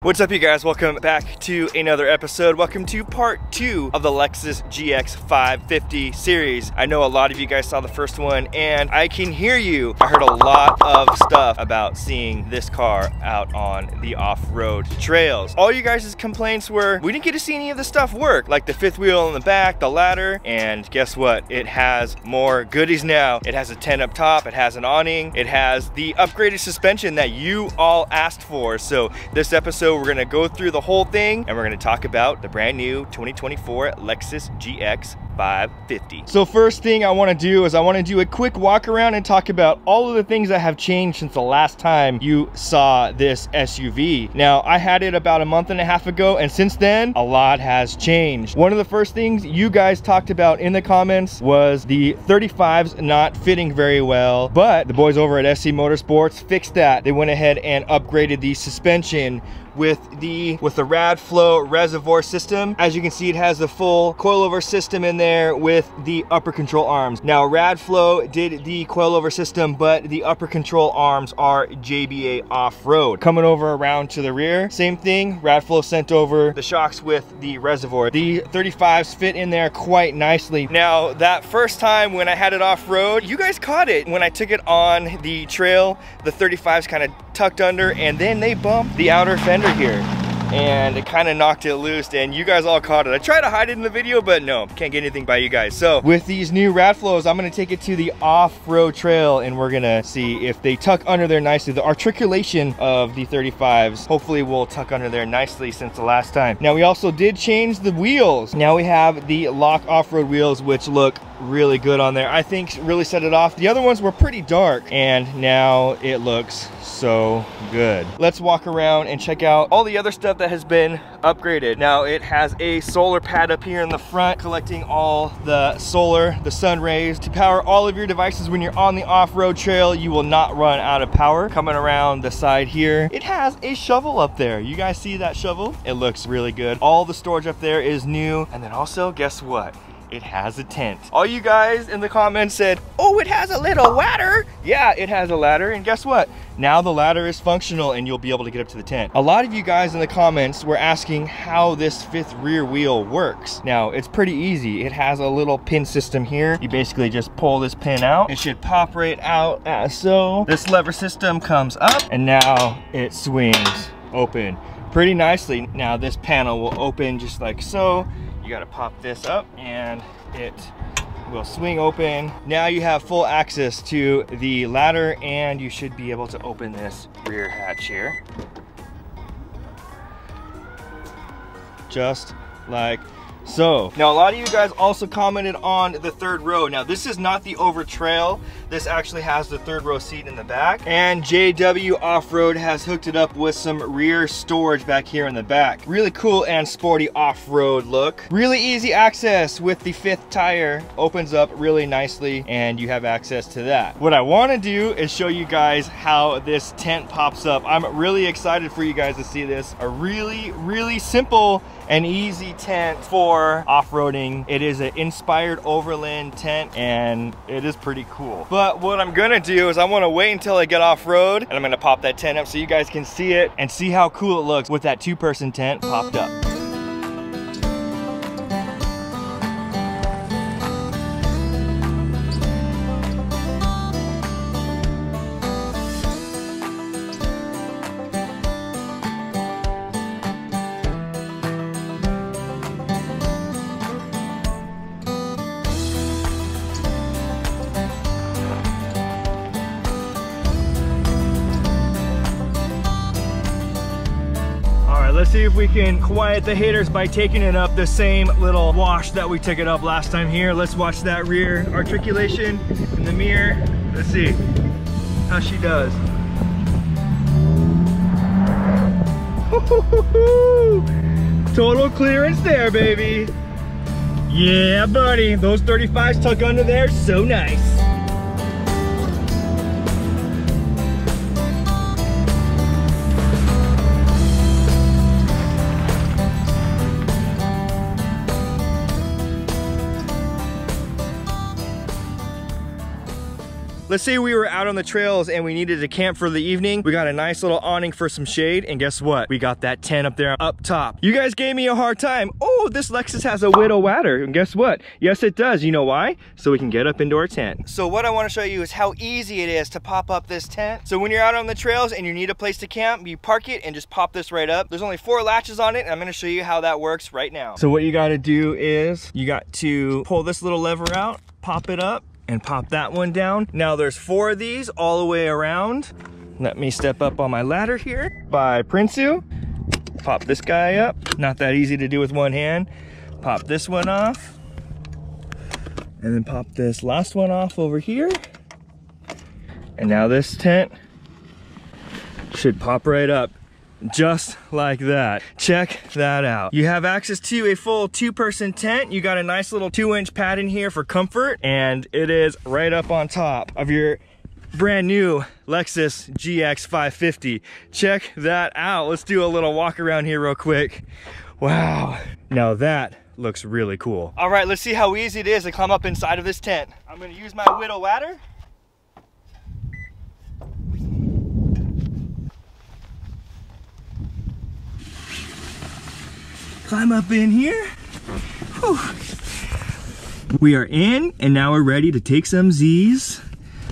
What's up, you guys? Welcome back to another episode. Welcome to part 2 of the Lexus GX 550 series. I know a lot of you guys saw the first one and I can hear you. I heard a lot of stuff about seeing this car out on the off-road trails. All you guys' complaints were, we didn't get to see any of the stuff work, like the fifth wheel in the back, the ladder, and guess what? It has more goodies now. It has a tent up top, it has an awning, it has the upgraded suspension that you all asked for. So this episode, we're gonna go through the whole thing and we're gonna talk about the brand new 2024 Lexus GX 550. So first thing I wanna do is I wanna do a quick walk around and talk about all of the things that have changed since the last time you saw this SUV. Now, I had it about a month and a half ago, and since then, a lot has changed. One of the first things you guys talked about in the comments was the 35s not fitting very well, but the boys over at SC Motorsports fixed that. They went ahead and upgraded the suspension with the Radflow reservoir system. As you can see, it has the full coilover system in there with the upper control arms. Now, Radflow did the coilover system, but the upper control arms are JBA off-road. Coming over around to the rear, same thing. Radflow sent over the shocks with the reservoir. The 35s fit in there quite nicely. Now, that first time when I had it off-road, you guys caught it. When I took it on the trail, the 35s kind of tucked under and then they bumped the outer fender here and it kind of knocked it loose, and you guys all caught it. I tried to hide it in the video, but no, can't get anything by you guys. So with these new Radflows, I'm gonna take it to the off-road trail and we're gonna see if they tuck under there nicely. The articulation of the 35s hopefully will tuck under there nicely since the last time. Now, we also did change the wheels. Now we have the Lock off-road wheels, which look really good on there. I think really set it off. The other ones were pretty dark and now it looks so good. Let's walk around and check out all the other stuff that has been upgraded. Now, it has a solar pad up here in the front collecting all the sun rays to power all of your devices. When you're on the off-road trail, you will not run out of power. Coming around the side here, it has a shovel up there. You guys see that shovel? It looks really good. All the storage up there is new. And then also, guess what? It has a tent. All you guys in the comments said, oh, it has a little ladder. Yeah, it has a ladder, and guess what? Now the ladder is functional and you'll be able to get up to the tent. A lot of you guys in the comments were asking how this fifth rear wheel works. Now, it's pretty easy. It has a little pin system here. You basically just pull this pin out. It should pop right out as so. This lever system comes up and now it swings open pretty nicely. Now this panel will open just like so. You gotta pop this up and it will swing open. Now you have full access to the ladder and you should be able to open this rear hatch here. Just like so. Now, a lot of you guys also commented on the third row. Now, this is not the over trail. This actually has the third row seat in the back. And JW Off-Road has hooked it up with some rear storage back here in the back. Really cool and sporty off-road look. Really easy access with the fifth tire. Opens up really nicely and you have access to that. What I want to do is show you guys how this tent pops up. I'm really excited for you guys to see this. A really, really simple and easy tent for off-roading. It is an inspired Overland tent and it is pretty cool. But what I'm gonna do is I wanna wait until I get off-road and I'm gonna pop that tent up so you guys can see it and see how cool it looks with that two-person tent popped up. Let's see if we can quiet the haters by taking it up the same little wash that we took it up last time here. Let's watch that rear articulation in the mirror. Let's see how she does. Total clearance there, baby. Yeah, buddy. Those 35s tuck under there, so nice. let's say we were out on the trails and we needed to camp for the evening. We got a nice little awning for some shade, and guess what? We got that tent up there up top. You guys gave me a hard time. Oh, this Lexus has a widow ladder, and guess what? Yes, it does. You know why? So we can get up into our tent. So what I want to show you is how easy it is to pop up this tent. So when you're out on the trails and you need a place to camp, you park it and just pop this right up. There's only 4 latches on it, and I'm going to show you how that works right now. So what you got to do is you got to pull this little lever out, pop it up, and pop that one down. Now there's 4 of these all the way around. Let me step up on my ladder here by Prinsu. Pop this guy up. Not that easy to do with one hand. Pop this one off. And then pop this last one off over here. And now this tent should pop right up. Just like that. Check that out. You have access to a full 2-person tent. You got a nice little 2-inch pad in here for comfort, and it is right up on top of your brand new Lexus GX 550. Check that out. Let's do a little walk around here real quick. Wow. Now that looks really cool. All right, let's see how easy it is to climb up inside of this tent. I'm gonna use my widow ladder. Climb up in here. Whew. We are in, and now we're ready to take some Z's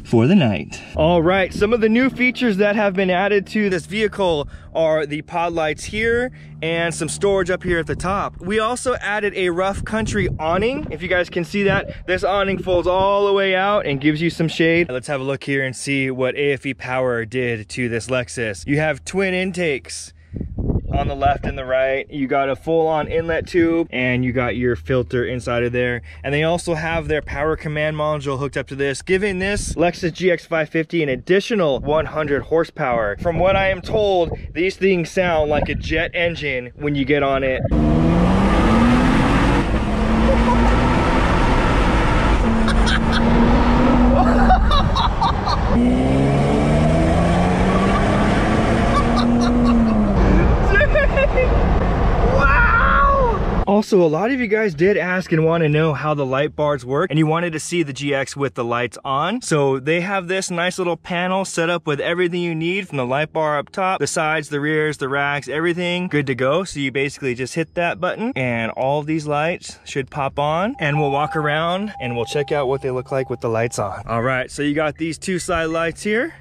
for the night. All right, some of the new features that have been added to this vehicle are the pod lights here and some storage up here at the top. We also added a rough country awning. If you guys can see that, this awning folds all the way out and gives you some shade. Let's have a look here and see what AFE Power did to this Lexus. You have twin intakes on the left and the right. You got a full-on inlet tube, and you got your filter inside of there. And they also have their power command module hooked up to this, giving this Lexus GX 550 an additional 100 horsepower. From what I am told, these things sound like a jet engine when you get on it. Also, a lot of you guys did ask and want to know how the light bars work, and you wanted to see the GX with the lights on. So they have this nice little panel set up with everything you need, from the light bar up top, the sides, the rears, the racks, everything good to go. So you basically just hit that button and all of these lights should pop on, and we'll walk around and we'll check out what they look like with the lights on. All right, so you got these 2 side lights here.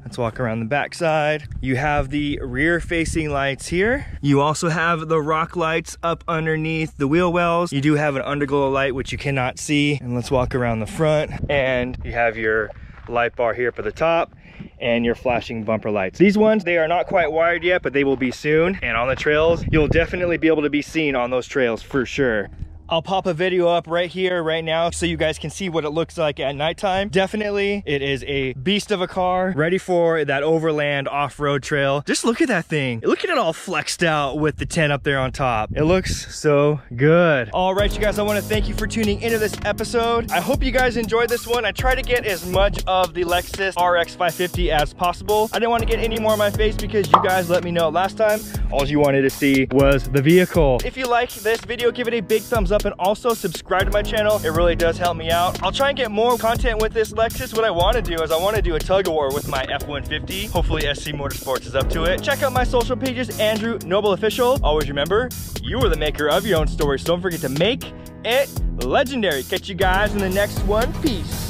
Let's walk around the back side. You have the rear facing lights here. You also have the rock lights up underneath the wheel wells. You do have an underglow light, which you cannot see. And let's walk around the front. And you have your light bar here for the top and your flashing bumper lights. These ones, they are not quite wired yet, but they will be soon. And on the trails, you'll definitely be able to be seen on those trails for sure. I'll pop a video up right here, right now, so you guys can see what it looks like at nighttime. Definitely, it is a beast of a car, ready for that overland off-road trail. Just look at that thing. Look at it all flexed out with the tent up there on top. It looks so good. All right, you guys, I want to thank you for tuning into this episode. I hope you guys enjoyed this one. I try to get as much of the Lexus RX 550 as possible. I didn't want to get any more on my face because you guys let me know last time. All you wanted to see was the vehicle. If you like this video, give it a big thumbs up, and also subscribe to my channel. It really does help me out. I'll try and get more content with this Lexus. What I want to do is I want to do a tug of war with my F-150. Hopefully SC Motorsports is up to it. Check out my social pages, Andrew Noble Official. Always remember, you are the maker of your own story, so don't forget to make it legendary. Catch you guys in the next one. Peace.